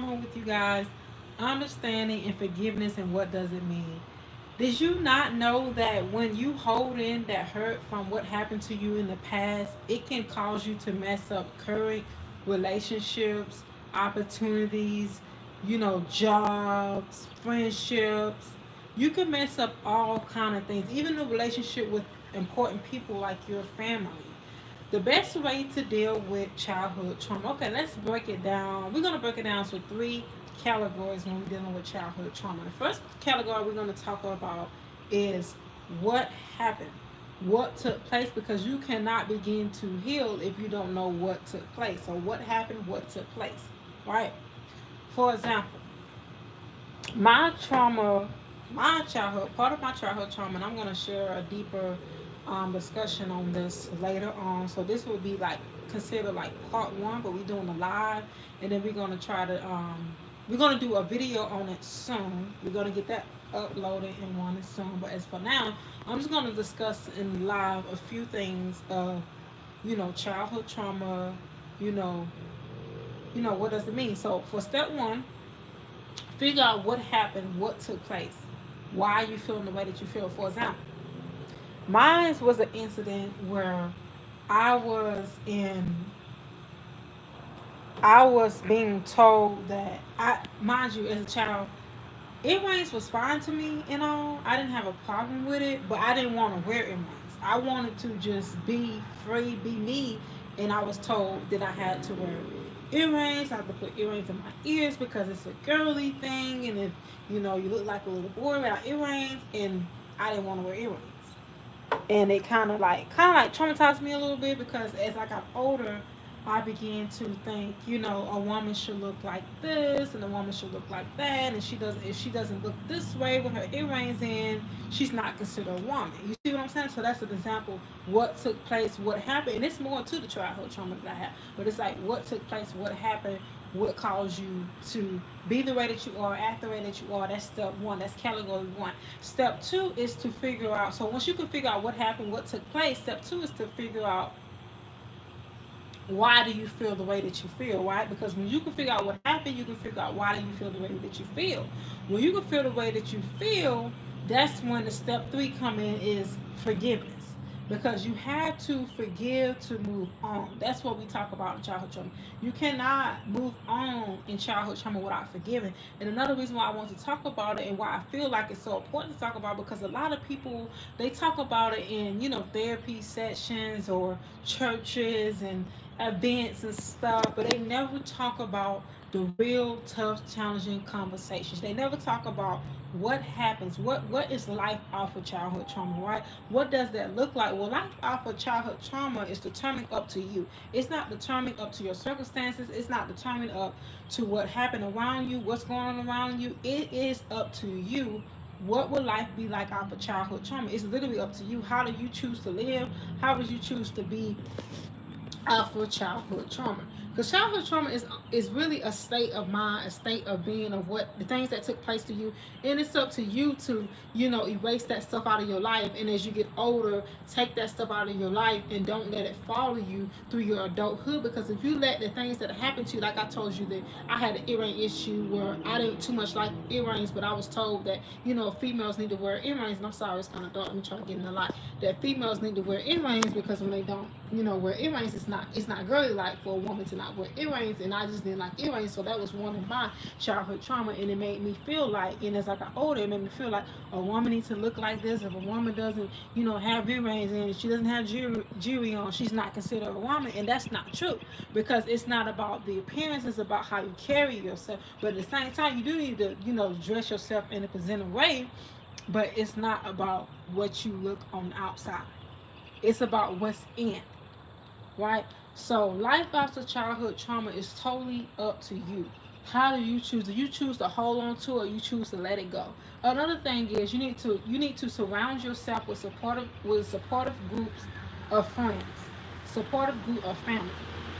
trauma with you guys, understanding and forgiveness, and what does it mean. Did you not know that when you hold in that hurt from what happened to you in the past, it can cause you to mess up current relationships, opportunities, jobs, friendships. You can mess up all kind of things, even the relationship with important people like your family. The best way to deal with childhood trauma. Okay, let's break it down. We're going to break it down to three categories when we're dealing with childhood trauma. The first category we're going to talk about is what happened, what took place, because you cannot begin to heal if you don't know what took place. So, what happened, what took place, right? For example, my trauma, my childhood, part of my childhood trauma, and I'm going to share a deeper discussion on this later on. So this will be like considered like part one, but we're doing a live, and then we're going to try to we're going to do a video on it soon. We're going to get that uploaded and wanted soon. But as for now, I'm just going to discuss in live a few things of childhood trauma. You know, what does it mean? So for step one, figure out what happened, what took place, why you feeling the way that you feel. For example, mine was an incident where I was in, I was being told that mind you, as a child, earrings was fine to me and all. I didn't have a problem with it, but I didn't want to wear earrings. I wanted to just be free, be me, and I was told that I had to wear earrings. I have to put earrings in my ears because it's a girly thing, and if you look like a little boy without earrings, and I didn't want to wear earrings. And it kind of like traumatized me a little bit because as I got older, I began to think, a woman should look like this and a woman should look like that, and she doesn't if she doesn't look this way with her earrings in, she's not considered a woman. You see what I'm saying? So that's an example what took place, what happened, and it's more to the childhood trauma that I have. But it's like what took place, what happened, what caused you to be the way that you are, act the way that you are. That's step one. That's category one. Step two is to figure out. So once you can figure out what happened, what took place, step two is to figure out why do you feel the way that you feel, right? Because when you can figure out what happened, you can figure out why do you feel the way that you feel. When you can feel the way that you feel, that's when the step three come in is forgiveness. Because you have to forgive to move on. That's what we talk about in childhood trauma. You cannot move on in childhood trauma without forgiving. And another reason why I want to talk about it and why I feel like it's so important to talk about, because a lot of people, they talk about it in therapy sessions or churches and events and stuff, but they never talk about the real tough, challenging conversations. They never talk about what happens, what is life off of childhood trauma, right? What does that look like? Well, life off of childhood trauma is determined up to you. It's not determined up to your circumstances. It's not determined up to what happened around you, what's going on around you. It is up to you. What will life be like off of childhood trauma? It's literally up to you. How do you choose to live? How do you choose to be for childhood trauma? Because childhood trauma is really a state of mind, a state of being, of what the things that took place to you, and it's up to you to erase that stuff out of your life. And as you get older, take that stuff out of your life and don't let it follow you through your adulthood. Because if you let the things that happened to you, like I told you that I had an earring issue where I didn't too much like earrings, but I was told that females need to wear earrings. And I'm sorry, it's kind of dark. Let me try to get in a lot. That females need to wear earrings because when they don't wear earrings, it's not girly like for a woman to not wear earrings. And I just didn't like earrings, so that was one of my childhood trauma. And it made me feel like, and as I got older, it made me feel like a woman needs to look like this. If a woman doesn't have earrings and she doesn't have jewelry on, she's not considered a woman. And that's not true, because it's not about the appearance, it's about how you carry yourself. But at the same time, you do need to dress yourself in a presentable way, but it's not about what you look on the outside. It's about what's in, right? So life after childhood trauma is totally up to you. How do you choose? Do you choose to hold on to it, or you choose to let it go? Another thing is you need to surround yourself with supportive groups of friends, supportive group of family.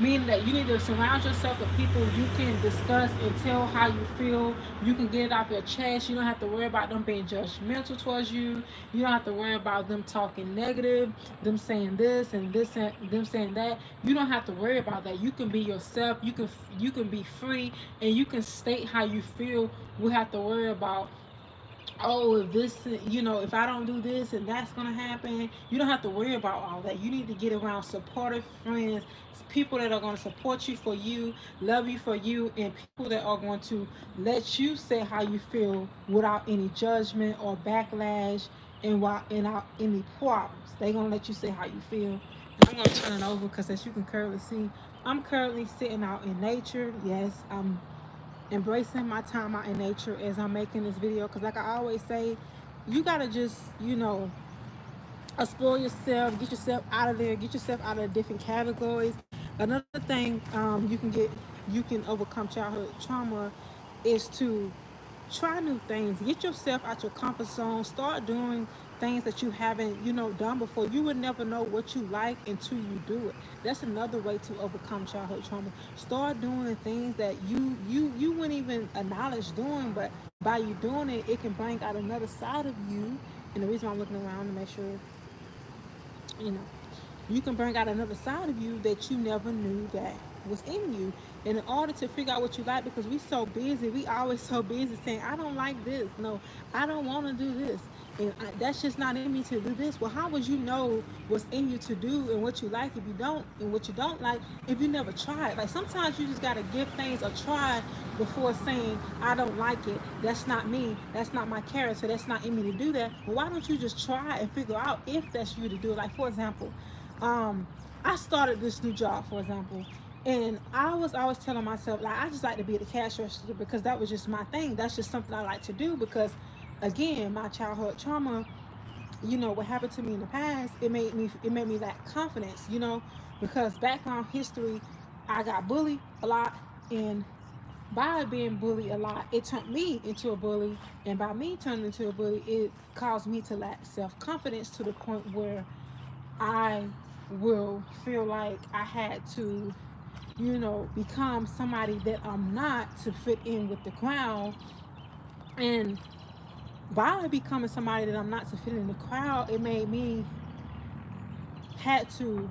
Meaning that you need to surround yourself with people you can discuss and tell how you feel. You can get it off your chest. You don't have to worry about them being judgmental towards you. You don't have to worry about them talking negative, them saying this and this and them saying that. You don't have to worry about that. You can be yourself. You can be free, and you can state how you feel. We have to worry about, oh, if this, if I don't do this and that's gonna happen. You don't have to worry about all that. You need to get around supportive friends, people that are going to support you for you, love you for you, and people that are going to let you say how you feel without any judgment or backlash, and without any problems. They're going to let you say how you feel. I'm going to turn it over because, as you can currently see, I'm currently sitting out in nature. Yes, I'm embracing my time out in nature as I'm making this video, because like I always say, you gotta just, explore yourself, get yourself out of there, get yourself out of different categories. Another thing, you can overcome childhood trauma is to try new things, get yourself out your comfort zone, start doing things that you haven't done before. You would never know what you like until you do it. That's another way to overcome childhood trauma. Start doing the things that you wouldn't even acknowledge doing, but by you doing it, it can bring out another side of you. And the reason why I'm looking around to make sure, you know you can bring out another side of you that you never knew that was in you. And in order to figure out what you like, because we so busy, we always so busy saying, I don't like this, no, I don't want to do this, and that's just not in me to do this. Well, how would you know what's in you to do and what you like if you don't, and what you don't like if you never tried? Like, sometimes you just got to give things a try before saying, I don't like it, that's not me, that's not my character, that's not in me to do that. Well, why don't you just try and figure out if that's you to do it? Like, for example, um, I started this new job, for example, and I was always telling myself, like, I just like to be at the cash register because that was just my thing. That's just something I like to do because, again, my childhood trauma, what happened to me in the past, it made me lack confidence, because background history, I got bullied a lot, and by being bullied a lot, it turned me into a bully, and by me turning into a bully, it caused me to lack self confidence to the point where I will feel like I had to, become somebody that I'm not to fit in with the crowd. And by becoming somebody that I'm not to fit in the crowd, it made me had to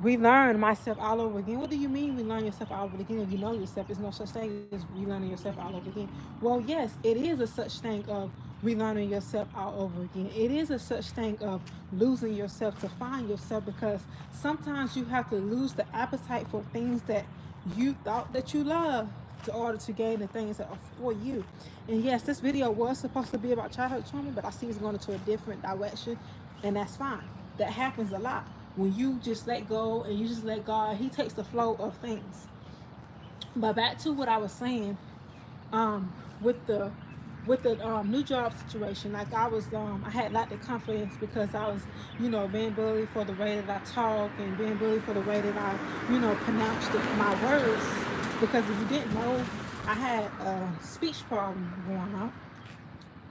relearn myself all over again. What do you mean relearn yourself all over again? If you know yourself, there's no such thing as relearning yourself all over again. Well, yes, it is a such thing of relearning yourself all over again. It is a such thing of losing yourself to find yourself, because sometimes you have to lose the appetite for things that you thought that you love in order to gain the things that are for you. And yes, this video was supposed to be about childhood trauma, but I see it's going into a different direction, and that's fine. That happens a lot when you just let go and you just let God. He takes the flow of things. But back to what I was saying, um, with the new job situation. Like, I had lacked the confidence because I was, being bullied for the way that I talk, and being bullied for the way that I, pronounce my words. Because if you didn't know, I had a speech problem going on.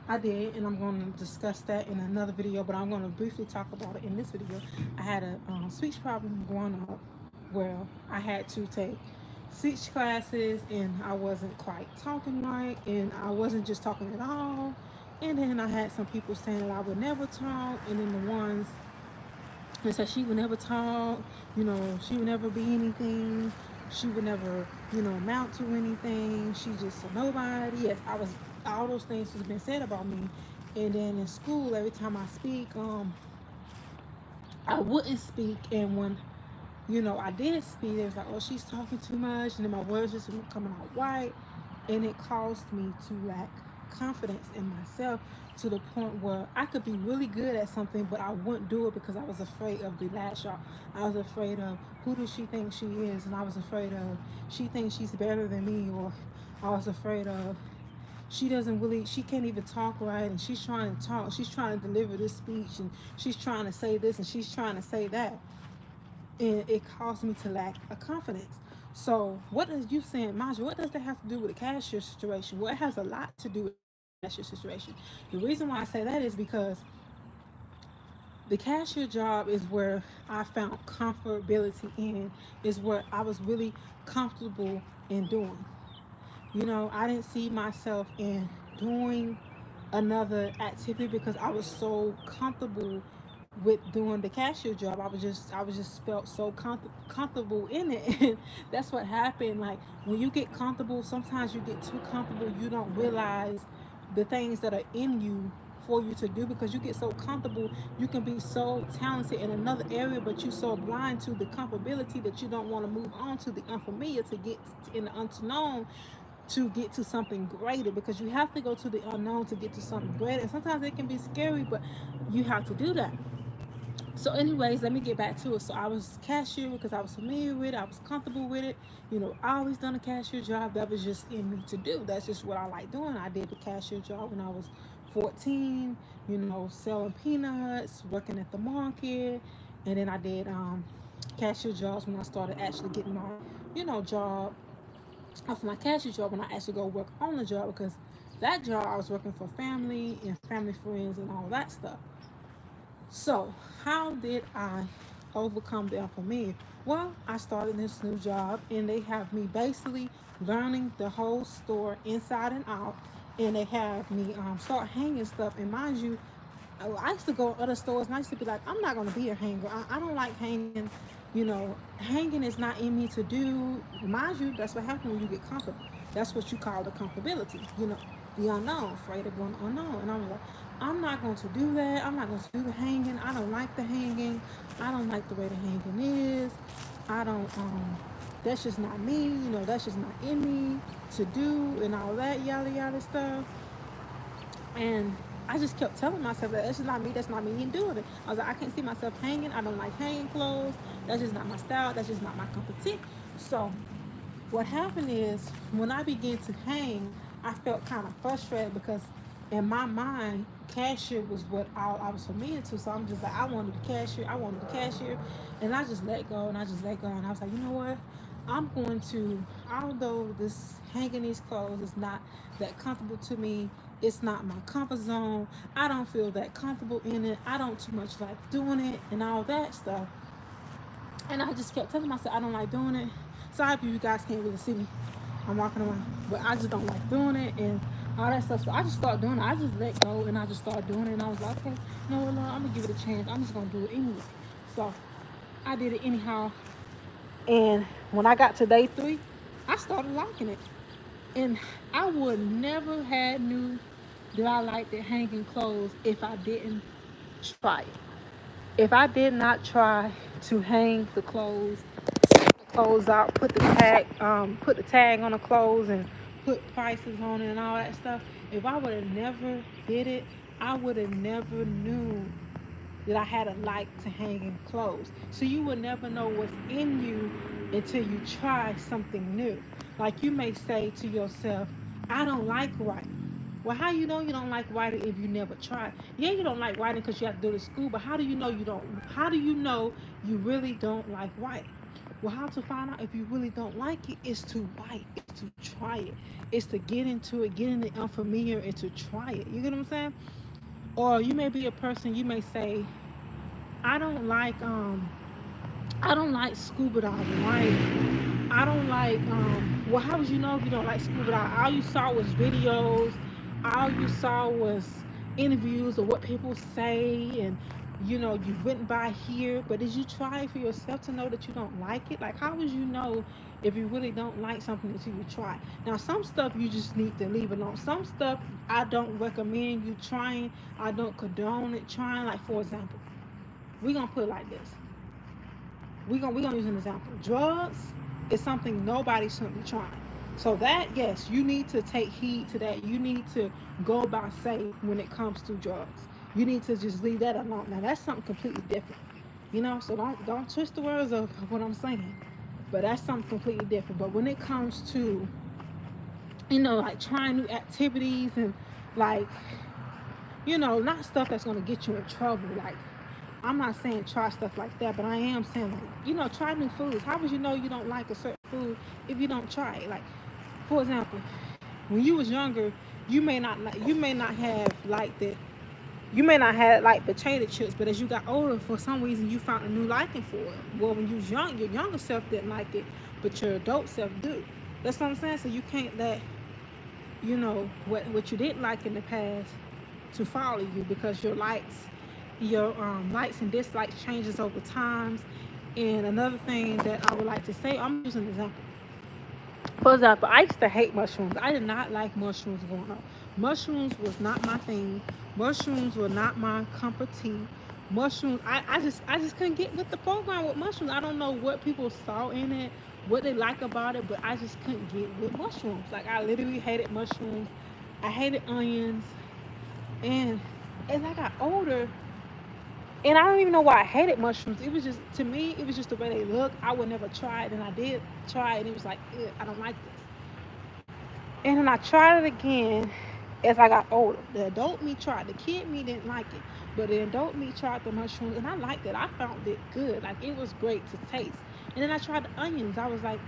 I did, and I'm going to discuss that in another video, but I'm going to briefly talk about it in this video. I had a speech problem growing up where I had to take speech classes, and I wasn't quite talking right, and I wasn't just talking at all. And then I had some people saying that I would never talk, and then the ones that said she would never talk, she would never be anything, she would never, amount to anything, she just a nobody. Yes, I was, all those things has been said about me. And then in school, every time I speak, I wouldn't speak, and when I did speak, it was like, oh, she's talking too much, and then my words just weren't coming out right, and it caused me to lack confidence in myself to the point where I could be really good at something, but I wouldn't do it because I was afraid of the lash off. I was afraid of, who does she think she is, and I was afraid of, she thinks she's better than me, or I was afraid of, she can't even talk right, and she's trying to talk, she's trying to deliver this speech, and she's trying to say this, and she's trying to say that, and it caused me to lack a confidence. So what is you saying, Maja? What does that have to do with the cashier situation? Well, it has a lot to do with the cashier situation. The reason why I say that is because The cashier job is where I found comfortability in, is what I was really comfortable in doing. You know, I didn't see myself in doing another activity because I was so comfortable with doing the cashier job. I was just felt so comfortable in it. And that's what happened. Like when you get comfortable, sometimes you get too comfortable, you don't realize the things that are in you for you to do because you get so comfortable. You can be so talented in another area, but you're so blind to the comfortability that you don't want to move on to the unfamiliar to get in the unknown to get to something greater, because you have to go to the unknown to get to something greater. And sometimes it can be scary, but you have to do that. So, anyways, let me get back to it. So, I was cashier because I was familiar with it, I was comfortable with it. You know, I always done a cashier job. That was just in me to do. That's just what I like doing. I did the cashier job when I was 14, you know, selling peanuts, working at the market. And then I did cashier jobs when I started actually getting my, you know, job off my cashier job when I actually go work on the job, because that job I was working for family and family friends and all that stuff. So, how did I overcome the unfamiliar? Well, I started this new job and they have me basically learning the whole store inside and out. And they have me start hanging stuff. And mind you, I used to go to other stores and I used to be like, I'm not going to be a hanger. I don't like hanging. You know, hanging is not in me to do. Mind you, that's what happens when you get comfortable. That's what you call the comfortability. You know, the unknown, afraid of going unknown. And I was like, I'm not going to do that. I'm not going to do the hanging. I don't like the hanging. I don't like the way the hanging is. I don't, that's just not me. You know, that's just not in me to do and all that yada yada stuff. And I just kept telling myself that that's just not me, that's not me and doing it. I was like, I can't see myself hanging. I don't like hanging clothes. That's just not my style. That's just not my cup of tea. So what happened is when I began to hang, I felt kind of frustrated because in my mind, cashier was what I was familiar to. So I'm just like, I wanted the cashier, I wanted the cashier. And I just let go and I just let go. And I was like, you know what? I'm going to, although this hanging these clothes is not that comfortable to me, it's not my comfort zone. I don't feel that comfortable in it. I don't too much like doing it and all that stuff. And I just kept telling myself I don't like doing it. Sorry if you guys can't really see me. I'm walking around, but I just don't like doing it and all that stuff. So I just started doing it. I just let go and I just started doing it. And I was like, okay, you know what, Lord, I'm gonna give it a chance. I'm just gonna do it anyway. So I did it anyhow. And when I got to day 3, I started liking it. And I would never had knew that I liked it hanging clothes if I didn't try it. If I did not try to hang the clothes out, put the tag on the clothes and put prices on it and all that stuff. If I would have never did it, I would have never knew that I had a like to hanging clothes. So you will never know what's in you until you try something new. Like you may say to yourself, I don't like writing. Well, how you know you don't like writing if you never try? Yeah, you don't like writing because you have to do it at school, but how do you know you don't? How do you know you really don't like writing? Well, how to find out if you really don't like it is to write, is to try it, is to get into it, get in the unfamiliar, and to try it. You get what I'm saying? Or you may be a person, you may say, I don't like I don't like scuba diving, right? I don't like well, how would you know if you don't like scuba diving? All you saw was videos, all you saw was interviews of what people say, and you know, you went by here, but did you try it for yourself to know that you don't like it? Like how would you know if you really don't like something until you try? Now some stuff you just need to leave alone. Some stuff I don't recommend you trying. I don't condone it trying. Like for example, we're gonna put it like this. We're gonna use an example. Drugs is something nobody should be trying. So that yes, you need to take heed to that. You need to go by safe when it comes to drugs. You need to just leave that alone. Now that's something completely different. You know, so don't twist the words of what I'm saying. But that's something completely different. But when it comes to, you know, like trying new activities and like, you know, not stuff that's gonna get you in trouble. Like I'm not saying try stuff like that, but I am saying like, you know, try new foods. How would you know you don't like a certain food if you don't try it? Like, for example, when you was younger, you may not have liked it You may not have like potato chips, but as you got older, for some reason you found a new liking for it. Well, when you was young, your younger self didn't like it, but your adult self do. That's what I'm saying. So you can't let, what you didn't like in the past to follow you, because your likes and dislikes changes over times. And another thing that I would like to say, I'm using an example. For example, I used to hate mushrooms. I did not like mushrooms growing up. Mushrooms was not my thing. Mushrooms were not my cup of tea. Mushrooms, I just couldn't get with the program with mushrooms. I don't know what people saw in it, what they like about it, but I just couldn't get with mushrooms. Like, I literally hated mushrooms. I hated onions. And as I got older, and I don't even know why I hated mushrooms. It was just, to me, it was just the way they look. I would never try it, and I did try it, and it was like, I don't like this. And then I tried it again as I got older. The adult me tried. The kid me didn't like it, but the adult me tried the mushrooms, and I liked it. I found it good. Like, it was great to taste. And then I tried the onions. I was like,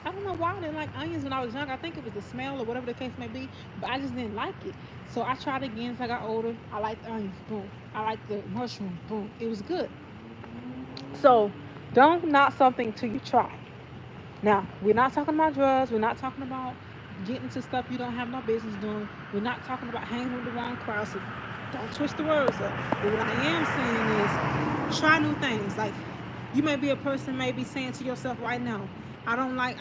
I don't know why I didn't like onions when I was young. I think it was the smell or whatever the case may be, but I just didn't like it. So I tried it again as I got older. I liked the onions. Boom. I liked the mushrooms. Boom. It was good. So don't knock something till you try. Now, we're not talking about drugs. We're not talking about getting into stuff you don't have no business doing. We're not talking about hanging with the wrong crowd. So don't twist the words up. But what I am saying is try new things. Like, you may be a person may be saying to yourself right now, I don't like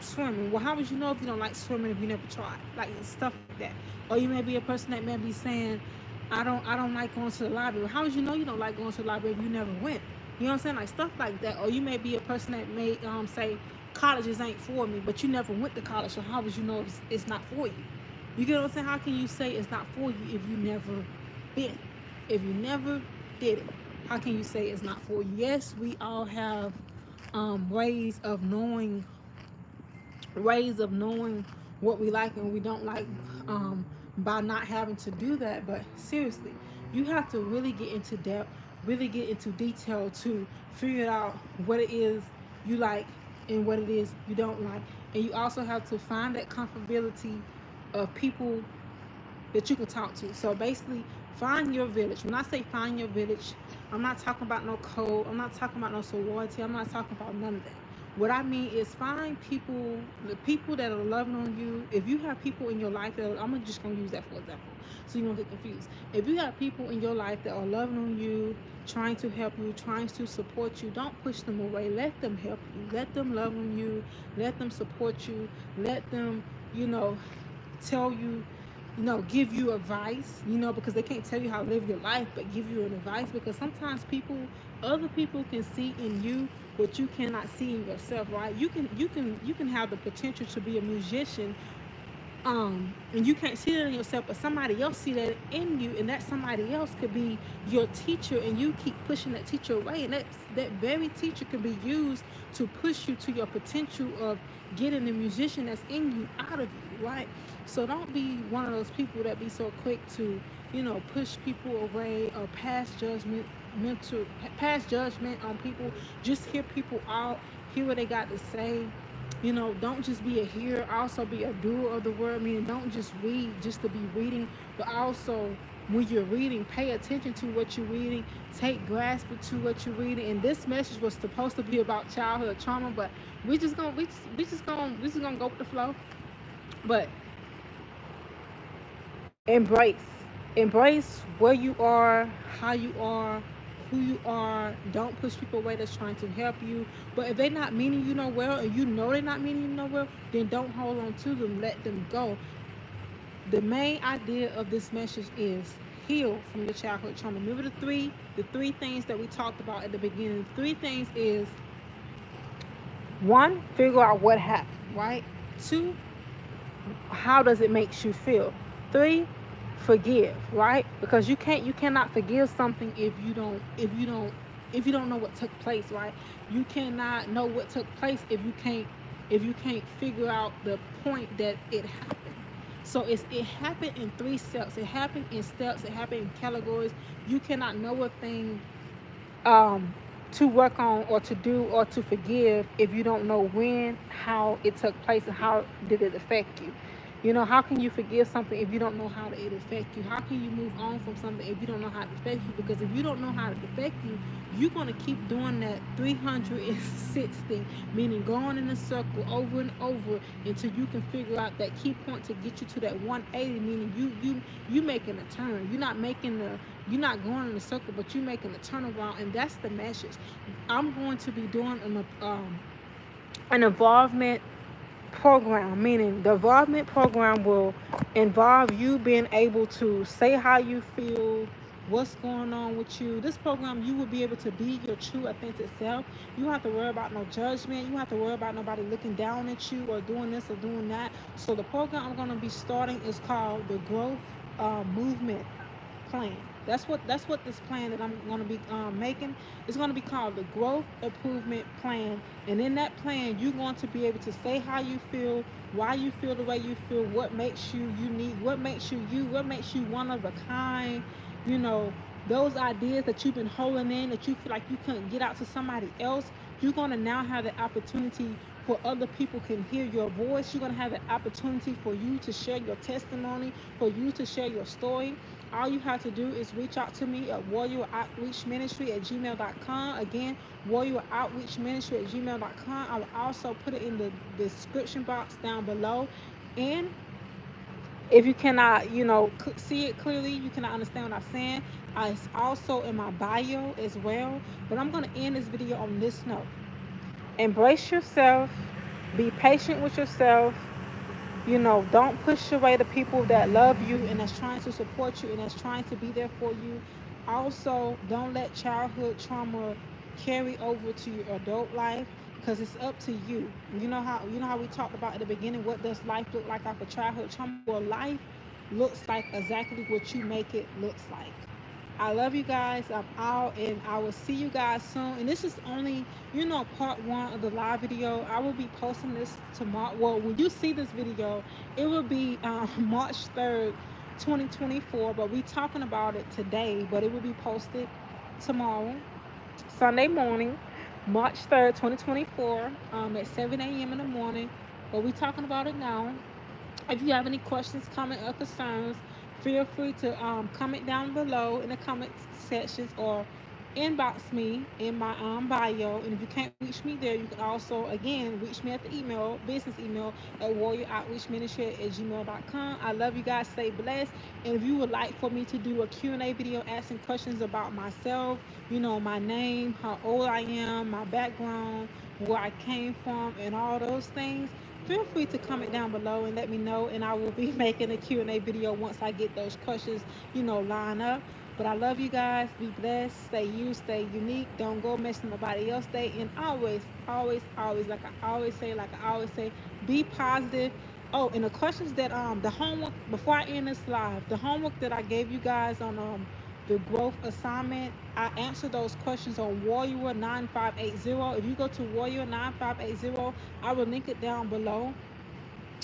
swimming. Well, how would you know if you don't like swimming if you never tried? Like, stuff like that. Or you may be a person that may be saying, I don't like going to the library. Well, how would you know you don't like going to the library if you never went? You know what I'm saying? Like, stuff like that. Or you may be a person that may say colleges ain't for me, but you never went to college, so how would you know it's not for you? You get what I'm saying? How can you say it's not for you if you never been? If you never did it, how can you say it's not for you? Yes, we all have ways of knowing what we like and we don't like, by not having to do that. But seriously, you have to really get into depth, really get into detail to figure out what it is you like and what it is you don't like. And you also have to find that comfortability of people that you can talk to. So basically, find your village. When I say find your village, I'm not talking about no code. I'm not talking about no sorority. I'm not talking about none of that. What I mean is find people, the people that are loving on you. If you have people in your life that I'm just gonna use that for example, so you don't get confused. If you have people in your life that are loving on you, trying to help you, trying to support you, don't push them away. Let them help you. Let them love on you. Let them support you. Let them, you know, tell you, give you advice, because they can't tell you how to live your life, but give you an advice, because sometimes other people can see in you what you cannot see in yourself, right? You can have the potential to be a musician, and you can't see that in yourself, but somebody else see that in you, and that somebody else could be your teacher, and you keep pushing that teacher away, and that very teacher can be used to push you to your potential of getting the musician that's in you out of you, right? So don't be one of those people that be so quick to, push people away or pass judgment on people. Just hear people out, hear what they got to say. Don't just be a hearer, also be a doer of the word, meaning don't just read just to be reading, but also when you're reading, pay attention to what you're reading, take grasp to what you're reading. And this message was supposed to be about childhood trauma, but we just gonna go with the flow. But embrace embrace where you are, how you are, who you are. Don't push people away that's trying to help you. But if they're not meaning you no well, and you know they're not meaning you no well, then don't hold on to them, let them go. The main idea of this message is heal from your childhood trauma. Remember the three things that we talked about at the beginning. The three things is: one, figure out what happened, right? Two, how does it make you feel? Three, forgive, right? Because you cannot forgive something if you don't know what took place, right? You cannot know what took place if you can't figure out the point that it happened. So it happened in three steps. It happened in steps. It happened in categories. You cannot know a thing, um, to work on or to do or to forgive if you don't know when, how it took place, and how did it affect you. You know, how can you forgive something if you don't know how it affect you? How can you move on from something if you don't know how it affect you? Because if you don't know how it affect you, you're going to keep doing that 360, meaning going in a circle over and over until you can figure out that key point to get you to that 180, meaning you making a turn. You're not going in a circle, but you're making a turnaround, and that's the message. I'm going to be doing an involvement program, meaning the involvement program will involve you being able to say how you feel, what's going on with you. This program, you will be able to be your true authentic self. You don't have to worry about no judgment. You don't have to worry about nobody looking down at you or doing this or doing that. So the program I'm going to be starting is called the Growth Movement Plan. That's what this plan that I'm going to be making is going to be called the Growth Improvement Plan. And in that plan, you're going to be able to say how you feel, why you feel the way you feel, what makes you unique, what makes you one of a kind. You know, those ideas that you've been holding in that you feel like you couldn't get out to somebody else. You're going to now have the opportunity for other people can hear your voice. You're going to have the opportunity for you to share your testimony, for you to share your story. All you have to do is reach out to me at warrioroutreachministry@gmail.com. Again, warrioroutreachministry@gmail.com. I will also put it in the description box down below. And if you cannot, see it clearly, you cannot understand what I'm saying, it's also in my bio as well. But I'm going to end this video on this note. Embrace yourself. Be patient with yourself. Don't push away the people that love you and that's trying to support you and that's trying to be there for you. Also, don't let childhood trauma carry over to your adult life, because it's up to you. You know how we talked about at the beginning, what does life look like after childhood trauma? Well, life looks like exactly what you make it looks like. I love you guys. I'm out, and I will see you guys soon. And this is only, part one of the live video. I will be posting this tomorrow. Well, when you see this video, it will be March 3rd, 2024. But we talking about it today, but it will be posted tomorrow, Sunday morning, March 3rd, 2024, at 7 a.m. in the morning. But we talking about it now. If you have any questions, comments, or concerns, feel free to comment down below in the comment sections or inbox me in my bio. And if you can't reach me there, you can also, again, reach me at the business email at warrioroutreachministry@gmail.com. I love you guys. Stay blessed. And if you would like for me to do a Q&A video asking questions about myself, my name, how old I am, my background, where I came from, and all those things, feel free to comment down below and let me know, and I will be making a Q&A video once I get those questions, line up. But I love you guys. Be blessed. Stay you. Stay unique. Don't go messing nobody else day. And always, always, always, like I always say, be positive. Oh, and the questions that the homework before I end this live, the homework that I gave you guys on the growth assignment, I answered those questions on Warrior 9580. If you go to Warrior 9580, I will link it down below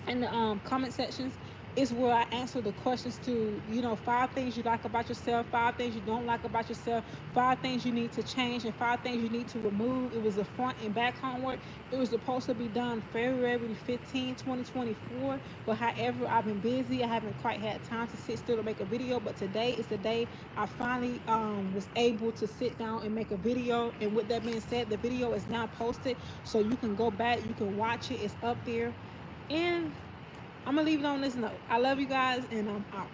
in the comment sections. Is where I answer the questions to, 5 things you like about yourself, 5 things you don't like about yourself, 5 things you need to change, and 5 things you need to remove. It was a front and back homework. It was supposed to be done February 15, 2024. But however, I've been busy. I haven't quite had time to sit still to make a video. But today is the day I finally was able to sit down and make a video. And with that being said, the video is now posted. So you can go back, you can watch it. It's up there. And I'm going to leave it on this note. I love you guys, and I'm out.